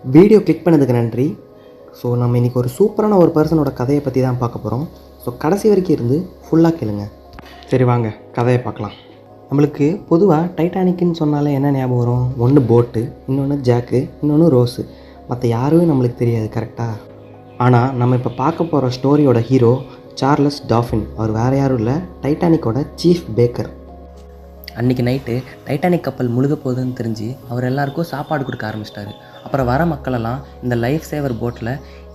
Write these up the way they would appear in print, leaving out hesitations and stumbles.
Video click பண்ணதுக்கு நன்றி. So நம்ம இன்றைக்கி ஒரு சூப்பரான ஒரு பர்சனோட கதையை பற்றி தான் பார்க்க போகிறோம். ஸோ கடைசி வரைக்கும் இருந்து ஃபுல்லாக கேளுங்க. சரி வாங்க கதையை பார்க்கலாம். நம்மளுக்கு பொதுவாக டைட்டானிக்குன்னு சொன்னாலே என்ன ஞாபகம் வரும்? ஒன்று போட்டு, இன்னொன்று ஜாக்கு, இன்னொன்று ரோஸு. மற்ற யாருமே நம்மளுக்கு தெரியாது, கரெக்டாக? ஆனால் நம்ம இப்போ பார்க்க போகிற ஸ்டோரியோட ஹீரோ சார்லஸ் டாஃபின். அவர் வேறு யாரும் இல்லை, டைட்டானிக்கோட சீஃப் பேக்கர். அன்றைக்கி நைட்டு டைட்டானிக் கப்பல் முழுக போகுதுன்னு தெரிஞ்சு அவர் எல்லாருக்கும் சாப்பாடு கொடுக்க ஆரம்பிச்சிட்டாரு. அப்புறம் வர மக்களெல்லாம் இந்த லைஃப் சேவர் போட்டில்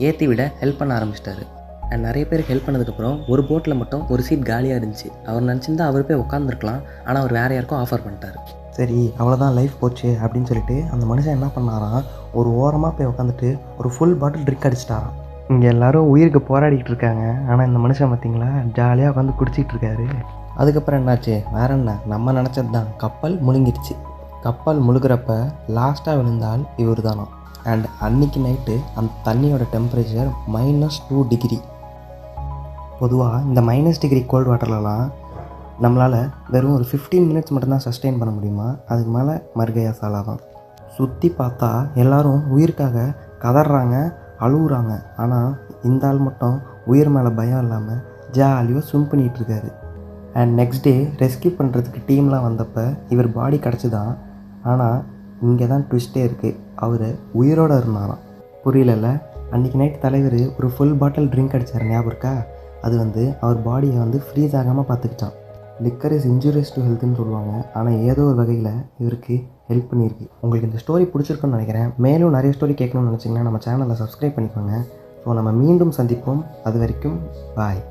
ஏற்றி விட ஹெல்ப் பண்ண ஆரம்பிச்சிட்டாரு. அண்ட் நிறைய பேர் ஹெல்ப் பண்ணதுக்கப்புறம் ஒரு போட்டில் மட்டும் ஒரு சீட் காலியாக இருந்துச்சு. அவர் நினச்சிருந்தா அவர் போய் உட்காந்துருக்கலாம், ஆனால் அவர் வேறு யாருக்கும் ஆஃபர் பண்ணிட்டார். சரி அவ்வளோதான் லைஃப் போச்சு அப்படின்னு சொல்லிட்டு அந்த மனுஷன் என்ன பண்ணாராம், ஒரு ஓரமாக போய் உட்காந்துட்டு ஒரு ஃபுல் பாட்டில் ட்ரிங்க் அடிச்சிட்டாராம். இங்கே எல்லோரும் உயிருக்கு போராடிக்கிட்டு இருக்காங்க, ஆனால் இந்த மனுஷன் பார்த்திங்களா ஜாலியாக உட்காந்து குடிச்சிட்டு இருக்காரு. அதுக்கப்புறம் என்னாச்சு? வேற என்ன, நம்ம நினச்சது தான், கப்பல் முழுங்கிடுச்சு. கப்பல் முழுகிறப்ப லாஸ்ட்டாக விழுந்தால் இவர் தானோ. அண்ட் அன்றைக்கி நைட்டு அந்த தண்ணியோட டெம்பரேச்சர் -2 டிகிரி. பொதுவாக இந்த -டிகிரி கோல்டு வாட்டர்லலாம் நம்மளால் வெறும் ஒரு 15 மினிட்ஸ் மட்டும்தான் சஸ்டெயின் பண்ண முடியுமா, அதுக்கு மேலே மறுகையா சாலாதான். சுற்றி பார்த்தா எல்லோரும் உயிருக்காக கதறாங்க, அழுகுறாங்க. ஆனால் இந்த ஆள் மட்டும் உயிர் மேலே பயம் இல்லாமல் ஜாலியாக ஸ்விம் பண்ணிகிட்ருக்காரு. அண்ட் நெக்ஸ்ட் டே ரெஸ்கியூ பண்ணுறதுக்கு டீம்லாம் வந்தப்போ இவர் பாடி கிடச்சிதான். ஆனால் இங்கே தான் ட்விஸ்ட்டே இருக்குது, அவர் உயிரோடு இருந்தாராம். புரியல. அன்றைக்கி நைட் தலைவர் ஒரு ஃபுல் பாட்டில் ட்ரிங்க் அடித்தார், ஞாபகம் இருக்கா? அது அவர் பாடியை ஃப்ரீஸ் ஆகாமல் பார்த்துக்கிட்டான். லிக்கர் இஸ் இன்ஜூரியஸ் டு ஹெல்த்துன்னு சொல்லுவாங்க, ஆனால் ஏதோ ஒரு வகையில் இவருக்கு ஹெல்ப் பண்ணியிருக்கு. உங்களுக்கு இந்த ஸ்டோரி பிடிச்சிருக்குன்னு நினைக்கிறேன். மேலும் நிறைய ஸ்டோரி கேட்கணும்னு நினச்சிங்கன்னா நம்ம சேனலை சப்ஸ்கிரைப் பண்ணிக்கோங்க. ஸோ நம்ம மீண்டும் சந்திப்போம். அது வரைக்கும் பாய்.